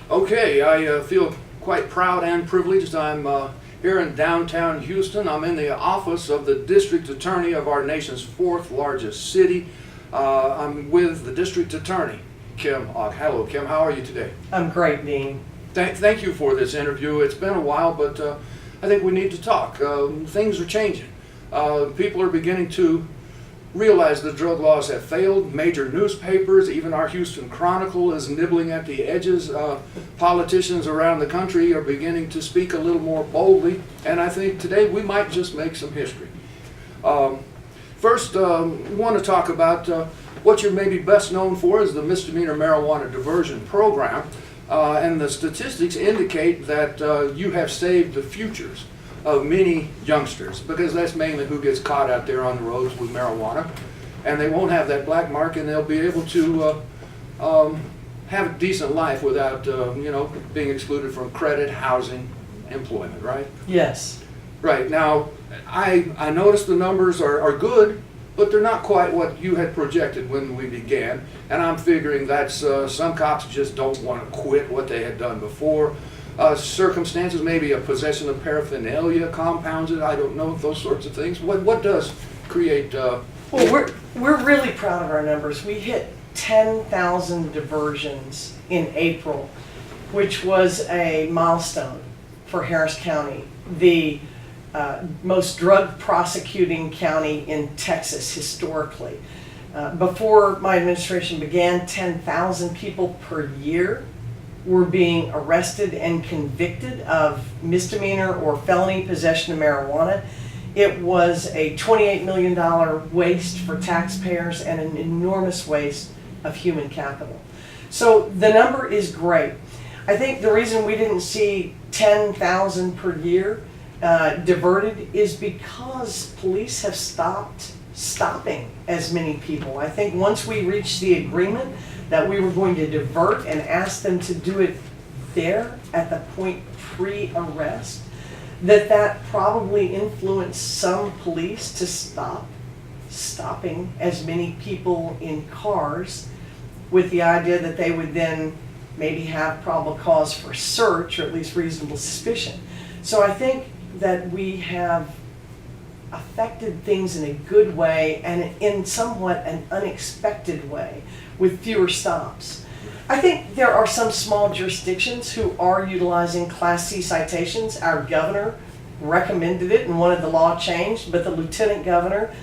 Okay, I feel quite proud and privileged. I'm here in downtown Houston. I'm in the office of the District Attorney of our nation's fourth largest city. I'm with the District Attorney, Kim. Hello, Kim. How are you today? I'm great, Dean. Thank you for this interview. It's been a while, but I think we need to talk. Things are changing. People are beginning to realize the drug laws have failed. Major newspapers, even our Houston Chronicle, is nibbling at the edges. Politicians around the country are beginning to speak a little more boldly, and I think today we might just make some history. First, we want to talk about what you're maybe best known for is the Misdemeanor Marijuana Diversion Program, and the statistics indicate that you have saved the futures of many youngsters, because that's mainly who gets caught out there on the roads with marijuana, and they won't have that black mark, and they'll be able to have a decent life without being excluded from credit, housing, employment, right? Yes. Right. Now, I noticed the numbers are good, but they're not quite what you had projected when we began, and I'm figuring that's some cops just don't want to quit what they had done before. Circumstances, maybe a possession of paraphernalia compounds it, I don't know, those sorts of things. What does create... Well, we're really proud of our numbers. We hit 10,000 diversions in April, which was a milestone for Harris County, the most drug prosecuting county in Texas historically. Before my administration began, 10,000 people per year were being arrested and convicted of misdemeanor or felony possession of marijuana. It was a $28 million waste for taxpayers and an enormous waste of human capital. So the number is great. I think the reason we didn't see 10,000 per year diverted is because police have stopping as many people. I think once we reached the agreement that we were going to divert and ask them to do it there at the point pre-arrest, that probably influenced some police to stopping as many people in cars with the idea that they would then maybe have probable cause for search or at least reasonable suspicion. So I think that we have affected things in a good way and in somewhat an unexpected way with fewer stops. I think there are some small jurisdictions who are utilizing Class C citations. Our governor recommended it and wanted the law changed, but the lieutenant governor,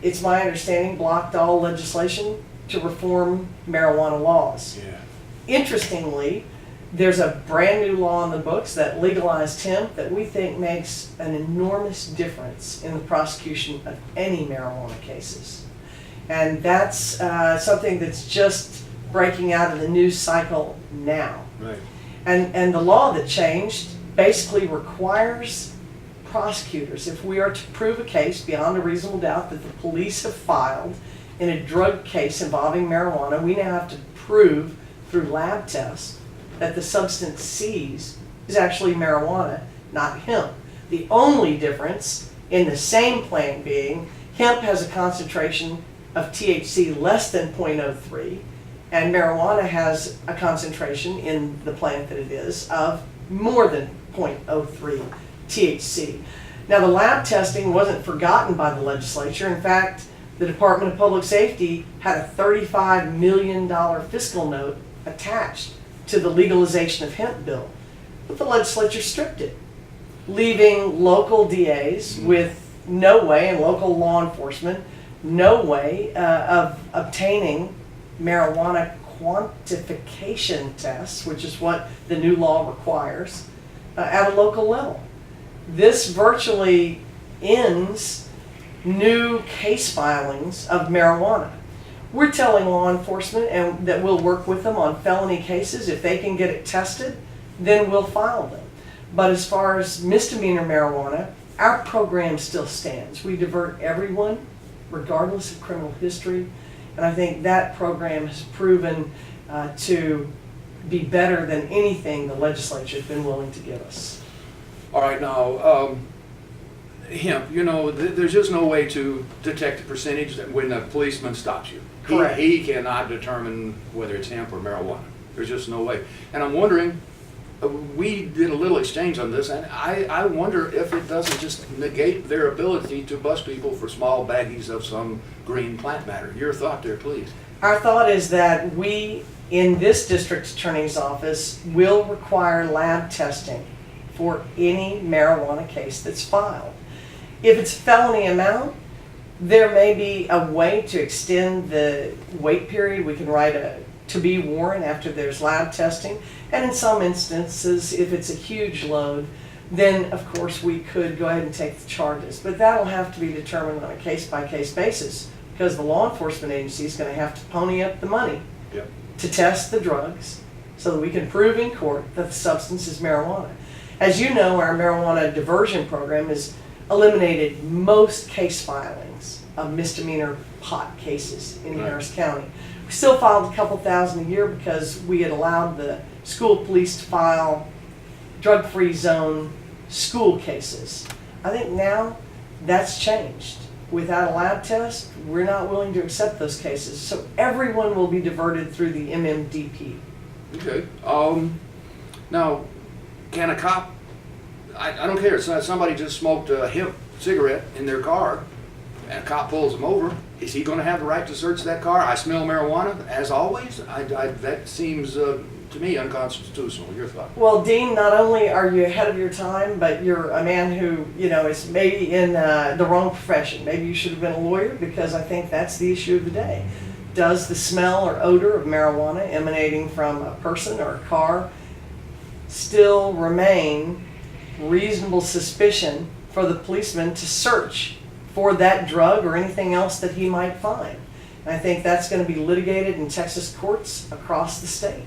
it's my understanding, blocked all legislation to reform marijuana laws. Yeah. Interestingly, there's a brand new law in the books that legalized hemp that we think makes an enormous difference in the prosecution of any marijuana cases. And that's something that's just breaking out of the news cycle now. Right. And the law that changed basically requires prosecutors, if we are to prove a case beyond a reasonable doubt that the police have filed in a drug case involving marijuana, we now have to prove through lab tests that the substance seized is actually marijuana, not hemp. The only difference in the same plant being hemp has a concentration of THC less than 0.03, and marijuana has a concentration in the plant that it is of more than 0.03 THC. Now, the lab testing wasn't forgotten by the legislature. In fact, the Department of Public Safety had a $35 million fiscal note attached to the legalization of hemp bill, but the legislature stripped it, leaving local DAs with no way, and local law enforcement, no way of obtaining marijuana quantification tests, which is what the new law requires, at a local level. This virtually ends new case filings of marijuana. We're telling law enforcement and that we'll work with them on felony cases. If they can get it tested, then we'll file them. But as far as misdemeanor marijuana, our program still stands. We divert everyone, regardless of criminal history, and I think that program has proven to be better than anything the legislature has been willing to give us. All right, now, hemp, there's just no way to detect the percentage that when a policeman stops you. Correct. He cannot determine whether it's hemp or marijuana. There's just no way. And I'm wondering, we did a little exchange on this, and I wonder if it doesn't just negate their ability to bust people for small baggies of some green plant matter. Your thought there, please. Our thought is that we, in this district attorney's office, will require lab testing for any marijuana case that's filed. If it's a felony amount, there may be a way to extend the wait period. We can write a to-be warrant after there's lab testing. And in some instances, if it's a huge load, then of course we could go ahead and take the charges. But that'll have to be determined on a case-by-case basis, because the law enforcement agency is going to have to pony up the money Yep. to test the drugs so that we can prove in court that the substance is marijuana. As you know, our marijuana diversion program has eliminated most case filings of misdemeanor pot cases in Right. Harris County. We still filed a couple thousand a year because we had allowed the school police to file drug-free zone school cases. I think now that's changed. Without a lab test, we're not willing to accept those cases. So everyone will be diverted through the MMDP. Okay. Now, can a cop, I don't care, so somebody just smoked a hemp cigarette in their car, and a cop pulls them over, is he going to have the right to search that car? I smell marijuana, as always? That seems, to me, unconstitutional. Your thought? Well, Dean, not only are you ahead of your time, but you're a man who, is maybe in the wrong profession. Maybe you should have been a lawyer, because I think that's the issue of the day. Does the smell or odor of marijuana emanating from a person or a car still remain reasonable suspicion for the policeman to search for that drug or anything else that he might find? And I think that's going to be litigated in Texas courts across the state.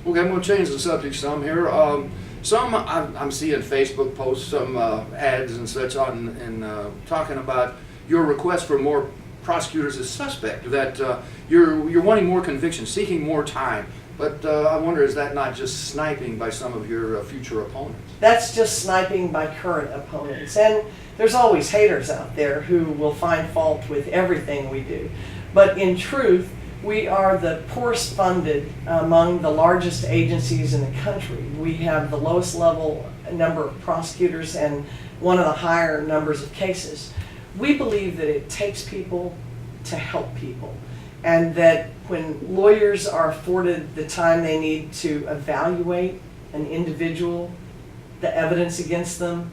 Okay, I'm going to change the subject some here. I'm seeing Facebook posts, some ads and such on, and talking about your request for more prosecutors as suspect, that you're wanting more conviction, seeking more time. But I wonder, is that not just sniping by some of your future opponents? That's just sniping by current opponents. And there's always haters out there who will find fault with everything we do. But in truth, we are the poorest funded among the largest agencies in the country. We have the lowest level number of prosecutors and one of the higher numbers of cases. We believe that it takes people to help people, and that when lawyers are afforded the time they need to evaluate an individual, the evidence against them,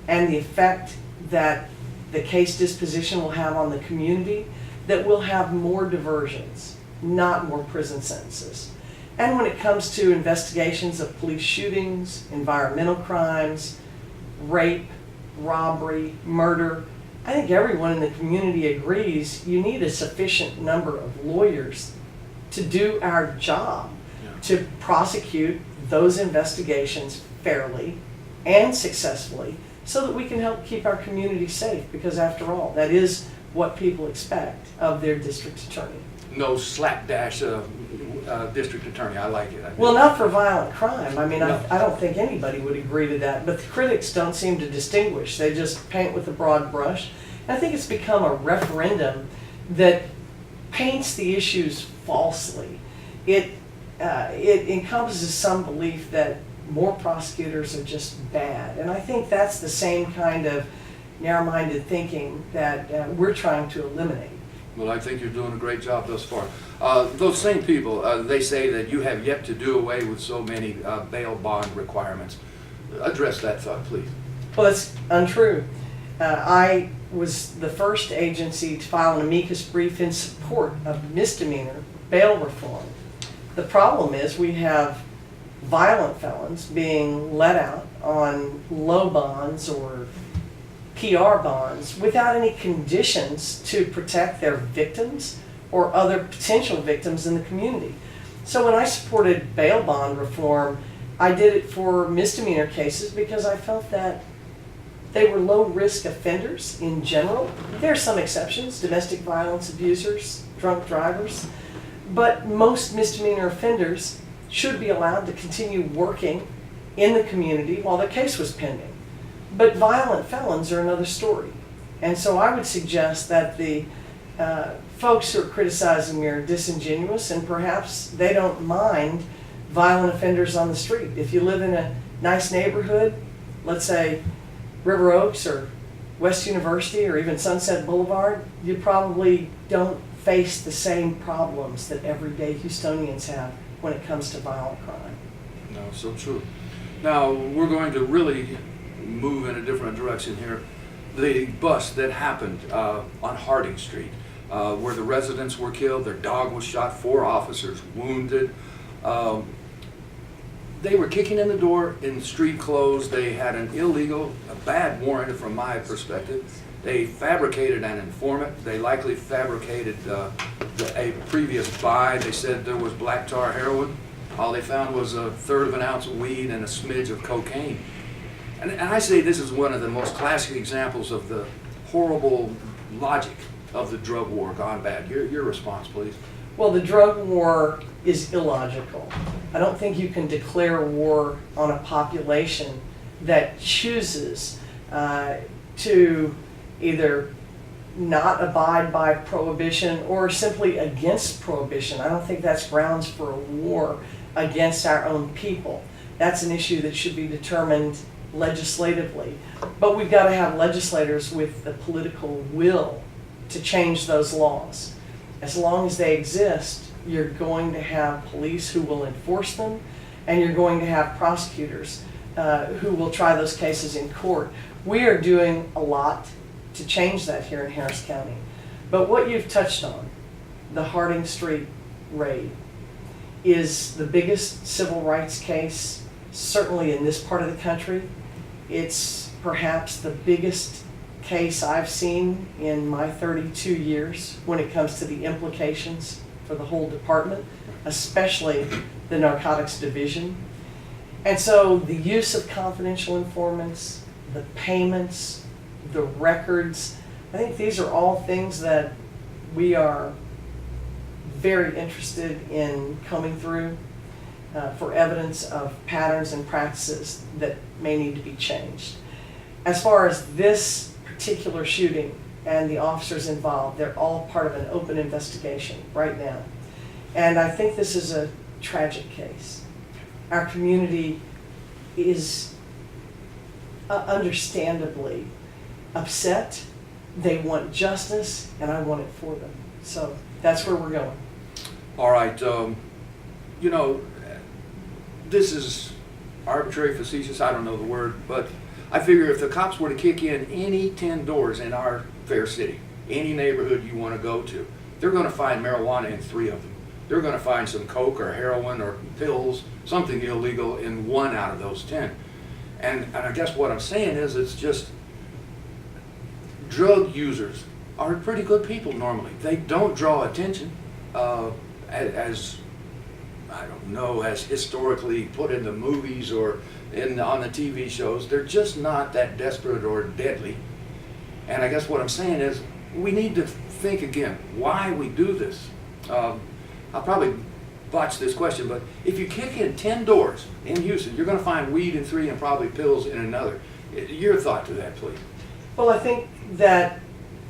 and the effect that the case disposition will have on the community, that we'll have more diversions, not more prison sentences. And when it comes to investigations of police shootings, environmental crimes, rape, robbery, murder, I think everyone in the community agrees you need a sufficient number of lawyers to do our job, to prosecute those investigations fairly and successfully, so that we can help keep our community safe, because after all, that is what people expect of their district attorney. No slapdash district attorney. I like it. Well, not for violent crime. I mean, No. I don't think anybody would agree to that, but the critics don't seem to distinguish. They just paint with a broad brush. And I think it's become a referendum that paints the issues falsely. It encompasses some belief that more prosecutors are just bad. And I think that's the same kind of narrow-minded thinking that we're trying to eliminate. Well, I think you're doing a great job thus far. Those same people, they say that you have yet to do away with so many bail bond requirements. Address that thought, please. Well, that's untrue. I was the first agency to file an amicus brief in support of misdemeanor bail reform. The problem is we have violent felons being let out on low bonds or PR bonds without any conditions to protect their victims or other potential victims in the community. So when I supported bail bond reform, I did it for misdemeanor cases because I felt that they were low-risk offenders in general. There are some exceptions, domestic violence abusers, drunk drivers, but most misdemeanor offenders should be allowed to continue working in the community while their case was pending. But violent felons are another story. And so I would suggest that the folks who are criticizing me are disingenuous, and perhaps they don't mind violent offenders on the street. If you live in a nice neighborhood, let's say River Oaks or West University or even Sunset Boulevard, you probably don't face the same problems that everyday Houstonians have when it comes to violent crime. No, so true. Now, we're going to really move in a different direction here. The bust that happened on Harding Street, where the residents were killed, their dog was shot, 4 officers wounded. They were kicking in the door in street clothes. They had an illegal, a bad warrant from my perspective. They fabricated an informant. They likely fabricated a previous buy. They said there was black tar heroin. All they found was 1/3 of an ounce of weed and a smidge of cocaine. And I say this is one of the most classic examples of the horrible logic of the drug war gone bad. Your response, please. Well, the drug war is illogical. I don't think you can declare war on a population that chooses to either not abide by prohibition or simply against prohibition. I don't think that's grounds for a war against our own people. That's an issue that should be determined legislatively. But we've got to have legislators with the political will to change those laws. As long as they exist, you're going to have police who will enforce them, and you're going to have prosecutors who will try those cases in court. We are doing a lot to change that here in Harris County. But what you've touched on, the Harding Street raid, is the biggest civil rights case, certainly in this part of the country. It's perhaps the biggest case I've seen in my 32 years when it comes to the implications for the whole department, especially the narcotics division. And so the use of confidential informants, the payments, the records, I think these are all things that we are very interested in coming through for evidence of patterns and practices that may need to be changed. As far as this particular shooting and the officers involved, they're all part of an open investigation right now. And I think this is a tragic case. Our community is understandably upset. They want justice, and I want it for them. So that's where we're going. All right. You know, this is arbitrary, facetious, I don't know the word, but I figure if the cops were to kick in any 10 doors in our fair city, any neighborhood you want to go to, they're going to find marijuana in 3 of them. They're going to find some coke or heroin or pills, something illegal in 1 out of those 10. And I guess what I'm saying is it's just drug users are pretty good people normally. They don't draw attention as I don't know, as historically put in the movies or on the TV shows. They're just not that desperate or deadly. And I guess what I'm saying is we need to think again why we do this. I'll probably botch this question, but if you kick in 10 doors in Houston, you're going to find weed in 3 and probably pills in another. Your thought to that, please. Well, I think that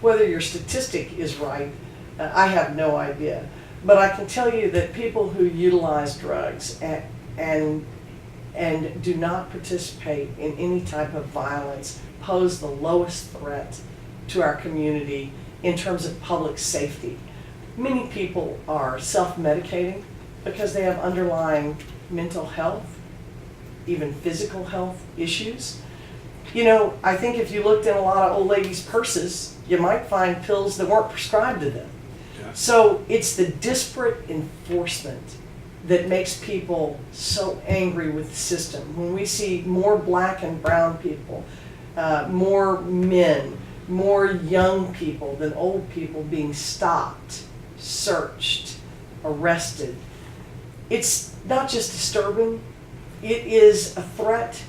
whether your statistic is right, I have no idea. But I can tell you that people who utilize drugs and do not participate in any type of violence pose the lowest threat to our community in terms of public safety. Many people are self-medicating because they have underlying mental health, even physical health issues. You know, I think if you looked in a lot of old ladies' purses, you might find pills that weren't prescribed to them. Yeah. So it's the disparate enforcement that makes people so angry with the system. When we see more black and brown people, more men, more young people than old people being stopped, searched, arrested, it's not just disturbing, it is a threat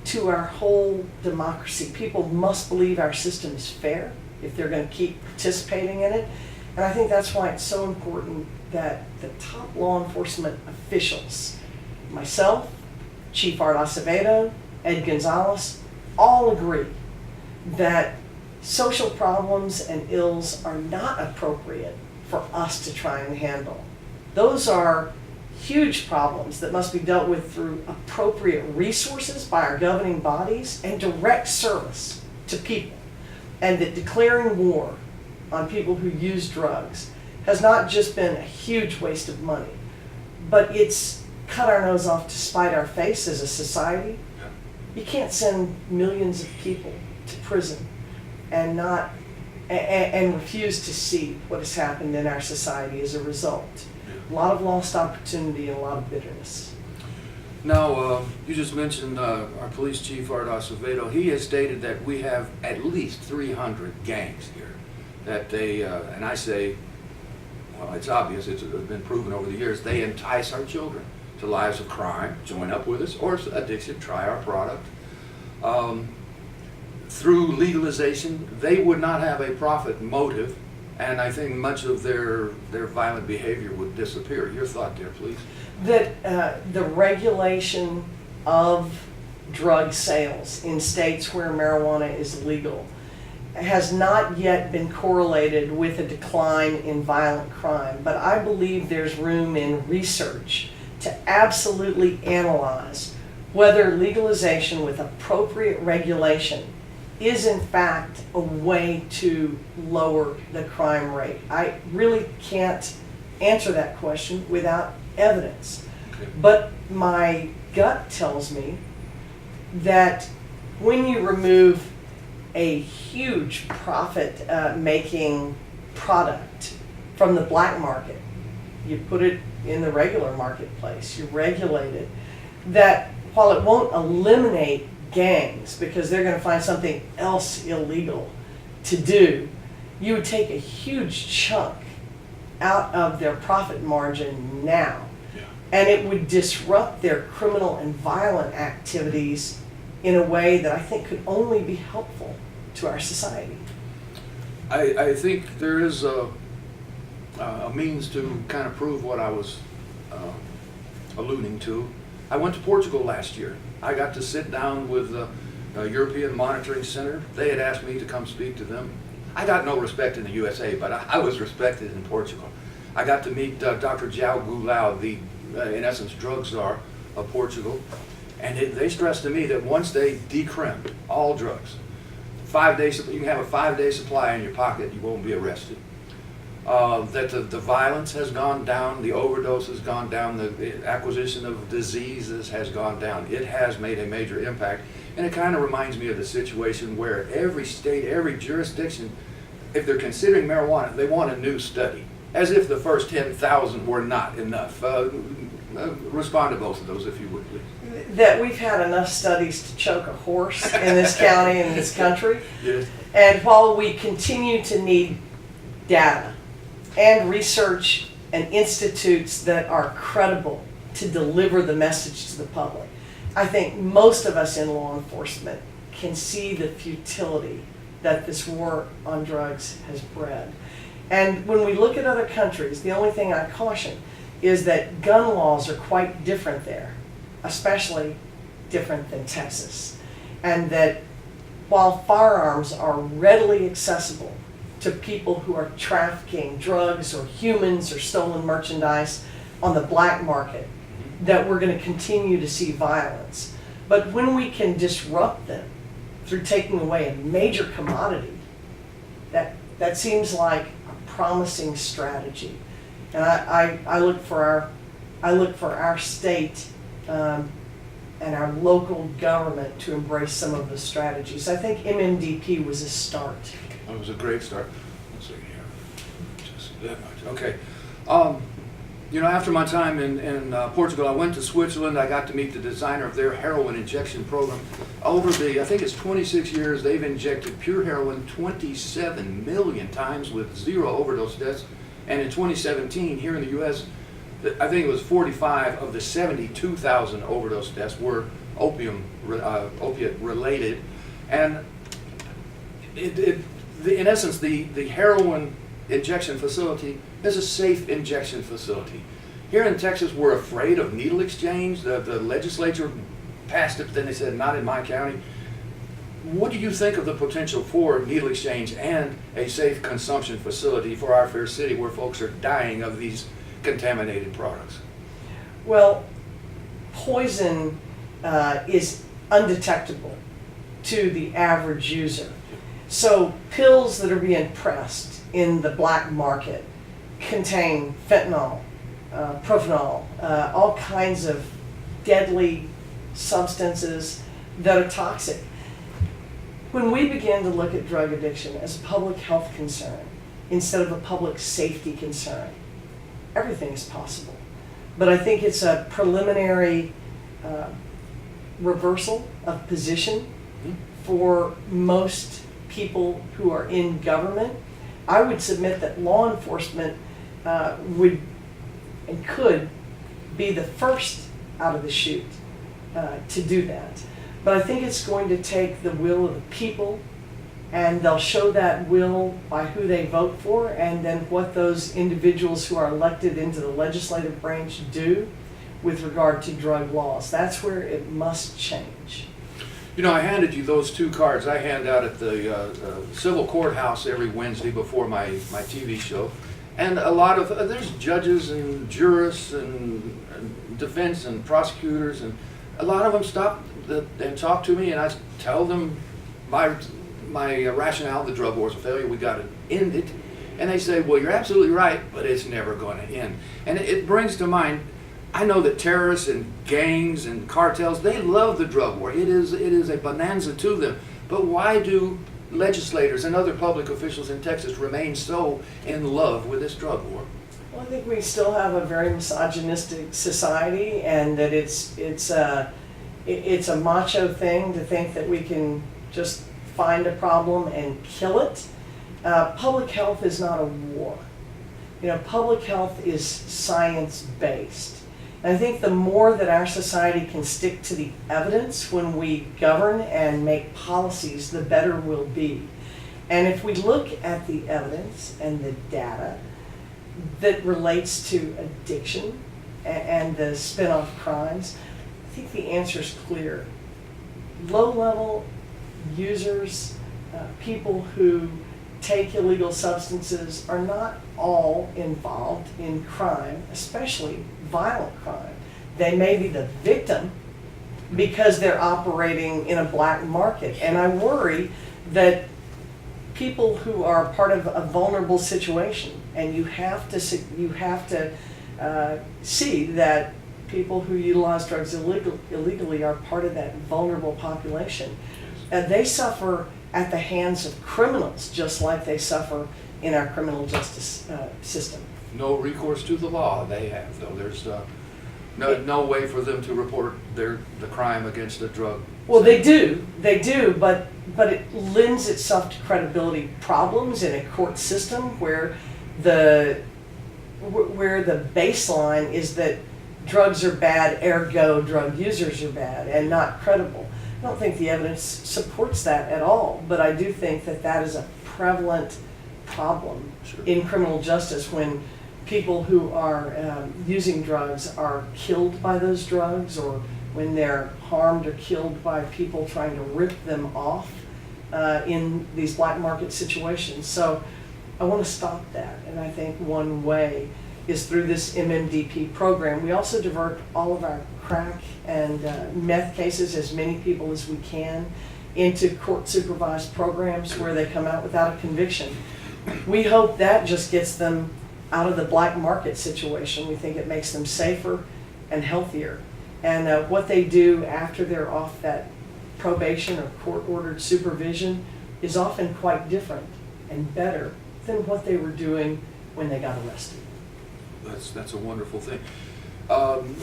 to our whole democracy. People must believe our system is fair if they're going to keep participating in it. And I think that's why it's so important that the top law enforcement officials, myself, Chief Art Acevedo, Ed Gonzalez, all agree that social problems and ills are not appropriate for us to try and handle. Those are huge problems that must be dealt with through appropriate resources by our governing bodies and direct service to people. And that declaring war on people who use drugs has not just been a huge waste of money, but it's cut our nose off to spite our face as a society. You can't send millions of people to prison and not and refuse to see what has happened in our society as a result. A lot of lost opportunity and a lot of bitterness. Now, you just mentioned our police chief, Art Acevedo. He has stated that we have at least 300 gangs here. That they, and I say, well, it's obvious, it's been proven over the years, they entice our children to lives of crime, join up with us, or addiction, try our product. Through legalization, they would not have a profit motive, and I think much of their violent behavior would disappear. Your thought there, please. That the regulation of drug sales in states where marijuana is legal has not yet been correlated with a decline in violent crime, but I believe there's room in research to absolutely analyze whether legalization with appropriate regulation is in fact a way to lower the crime rate. I really can't answer that question without evidence. Okay. But my gut tells me that when you remove a huge profit making product from the black market, you put it in the regular marketplace, you regulate it, that while it won't eliminate gangs because they're going to find something else illegal to do, you would take a huge chunk out of their profit margin now. Yeah. And it would disrupt their criminal and violent activities in a way that I think could only be helpful to our society. I think there is a means to kind of prove what I was alluding to. I went to Portugal last year. I got to sit down with the European Monitoring Center. They had asked me to come speak to them. I got no respect in the USA, but I was respected in Portugal. I got to meet Dr. João Goulão, the, in essence, drug czar of Portugal. And they stressed to me that once they decrim all drugs, 5 days, you can have a 5-day supply in your pocket, you won't be arrested. That the violence has gone down, the overdose has gone down, the acquisition of diseases has gone down. It has made a major impact. And it kind of reminds me of the situation where every state, every jurisdiction, if they're considering marijuana, they want a new study, as if the first 10,000 were not enough. Respond to both of those, if you would, please. That we've had enough studies to choke a horse in this county and this country. Yes. And while we continue to need data and research and institutes that are credible to deliver the message to the public, I think most of us in law enforcement can see the futility that this war on drugs has bred. And when we look at other countries, the only thing I caution is that gun laws are quite different there, especially different than Texas. And that while firearms are readily accessible to people who are trafficking drugs or humans or stolen merchandise on the black market, that we're going to continue to see violence. But when we can disrupt them through taking away a major commodity, that seems like a promising strategy. And I look for our state and our local government to embrace some of the strategies. I think MMDP was a start. It was a great start. Let's see here. Just that much. Okay. You know, after my time in Portugal, I went to Switzerland. I got to meet the designer of their heroin injection program. Over the, I think it's 26 years, they've injected pure heroin 27 million times with 0 overdose deaths. And in 2017, here in the U.S., I think it was 45 of the 72,000 overdose deaths were opiate related. And in essence, the heroin injection facility is a safe injection facility. Here in Texas, we're afraid of needle exchange. The legislature passed it, but then they said, not in my county. What do you think of the potential for needle exchange and a safe consumption facility for our fair city where folks are dying of these contaminated products? Well, poison is undetectable to the average user. So pills that are being pressed in the black market contain fentanyl, prophenol, all kinds of deadly substances that are toxic. When we began to look at drug addiction as a public health concern instead of a public safety concern, everything is possible. But I think it's a preliminary reversal of position for most people who are in government. I would submit that law enforcement would and could be the first out of the chute to do that. But I think it's going to take the will of the people, and they'll show that will by who they vote for, and then what those individuals who are elected into the legislative branch do with regard to drug laws. That's where it must change. You know, I handed you those two cards I hand out at the civil courthouse every Wednesday before my TV show. And a lot of, there's judges and jurists and defense and prosecutors, and a lot of them stop and talk to me, and I tell them my rationale, the drug war's a failure, we got to end it. And they say, well, you're absolutely right, but it's never going to end. And it brings to mind, I know that terrorists and gangs and cartels, they love the drug war. It is a bonanza to them. But why do legislators and other public officials in Texas remain so in love with this drug war? Well, I think we still have a very misogynistic society, and that it's a macho thing to think that we can just find a problem and kill it. Public health is not a war. You know, public health is science-based. And I think the more that our society can stick to the evidence when we govern and make policies, the better we'll be. And if we look at the evidence and the data that relates to addiction and the spin-off crimes, I think the answer is clear. Low-level users, people who take illegal substances, are not all involved in crime, especially violent crime. They may be the victim because they're operating in a black market. And I worry that people who are part of a vulnerable situation, and you have to see that people who utilize drugs illegally are part of that vulnerable population. They suffer at the hands of criminals, just like they suffer in our criminal justice system. No recourse to the law they have, though. There's no way for them to report the crime against a drug. Well, they do, but it lends itself to credibility problems in a court system where the baseline is that drugs are bad, ergo drug users are bad, and not credible. I don't think the evidence supports that at all, but I do think that that is a prevalent problem in criminal justice when people who are using drugs are killed by those drugs, or when they're harmed or killed by people trying to rip them off in these black market situations. So I want to stop that, and I think one way is through this MMDP program. We also divert all of our crack and meth cases, as many people as we can, into court-supervised programs where they come out without a conviction. We hope that just gets them out of the black market situation. We think it makes them safer and healthier. And what they do after they're off that probation or court-ordered supervision is often quite different and better than what they were doing when they got arrested. That's a wonderful thing.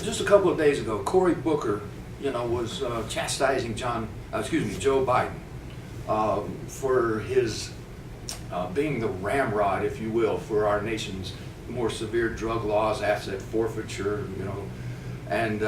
Just a couple of days ago, Cory Booker, was chastising Joe Biden for his being the ramrod, if you will, for our nation's more severe drug laws, asset forfeiture, and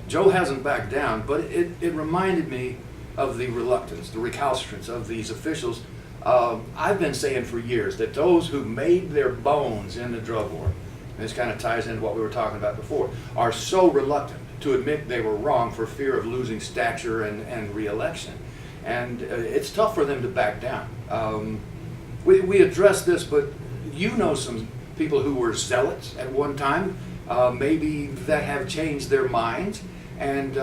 Joe hasn't backed down, but it reminded me of the reluctance, the recalcitrance of these officials. I've been saying for years that those who made their bones in the drug war, and this kind of ties into what we were talking about before, are so reluctant to admit they were wrong for fear of losing stature and re-election. and it's tough for them to back down. We addressed this, but you know some people who were zealots at one time, maybe that have changed their minds, and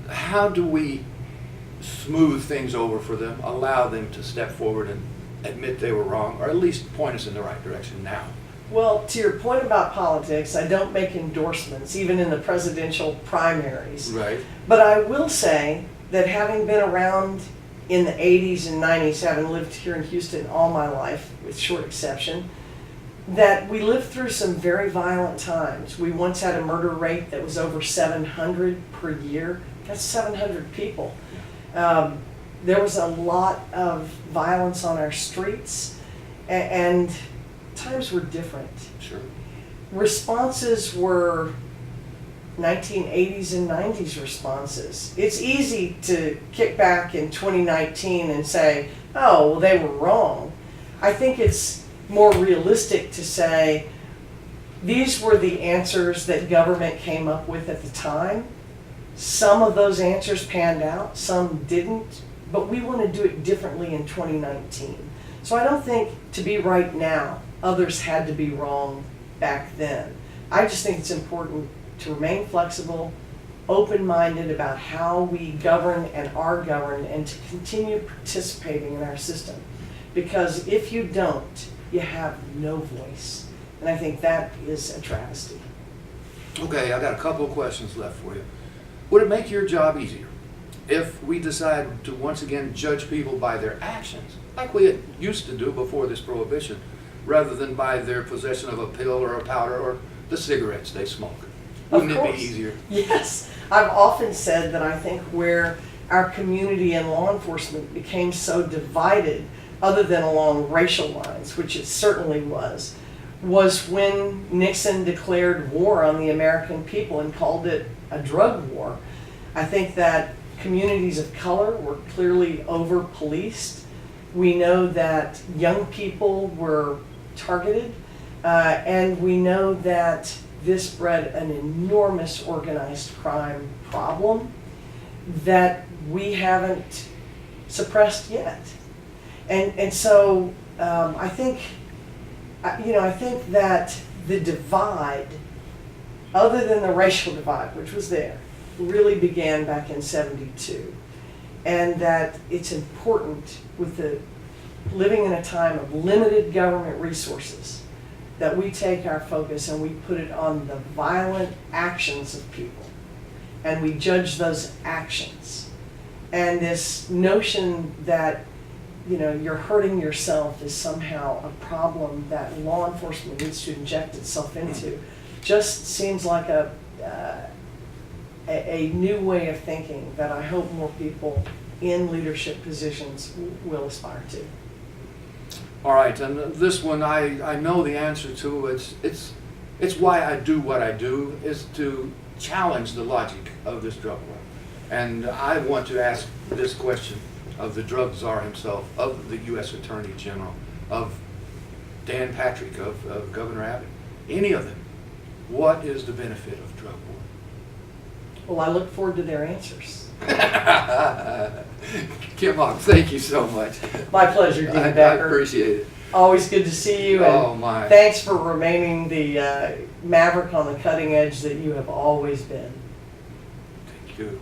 how do we smooth things over for them, allow them to step forward and admit they were wrong, or at least point us in the right direction now? Well, to your point about politics, I don't make endorsements, even in the presidential primaries. Right. But I will say that having been around in the 80s and 90s, having lived here in Houston all my life, with short exception, that we lived through some very violent times. We once had a murder rate that was over 700 per year. That's 700 people. There was a lot of violence on our streets, and times were different. Sure. Responses were 1980s and 90s responses. It's easy to kick back in 2019 and say, oh, well, they were wrong. I think it's more realistic to say these were the answers that government came up with at the time. Some of those answers panned out, some didn't, but we want to do it differently in 2019. So I don't think to be right now, others had to be wrong back then. I just think it's important to remain flexible, open-minded about how we govern and are governed, and to continue participating in our system. Because if you don't, you have no voice. And I think that is a travesty. Okay, I got a couple of questions left for you. Would it make your job easier if we decide to once again judge people by their actions, like we used to do before this prohibition, rather than by their possession of a pill or a powder or the cigarettes they smoke? Wouldn't it be easier? Yes. I've often said that I think where our community and law enforcement became so divided, other than along racial lines, which it certainly was when Nixon declared war on the American people and called it a drug war. I think that communities of color were clearly over-policed. We know that young people were targeted, and we know that this bred an enormous organized crime problem that we haven't suppressed yet. And so I think that the divide, other than the racial divide, which was there, really began back in '72. And that it's important with the living in a time of limited government resources that we take our focus and we put it on the violent actions of people. And we judge those actions. And this notion that you're hurting yourself is somehow a problem that law enforcement needs to inject itself into just seems like a new way of thinking that I hope more people in leadership positions will aspire to. All right, and this one I know the answer to. It's why I do what I do, is to challenge the logic of this drug war. And I want to ask this question of the drug czar himself, of the U.S. Attorney General, of Dan Patrick, of Governor Abbott, any of them. What is the benefit of drug war? Well, I look forward to their answers. Kim Hawk, thank you so much. My pleasure, Dean I Becker. appreciate it. Always good to see you. Oh, And my. thanks for remaining the maverick on the cutting edge that you have always been. Thank you.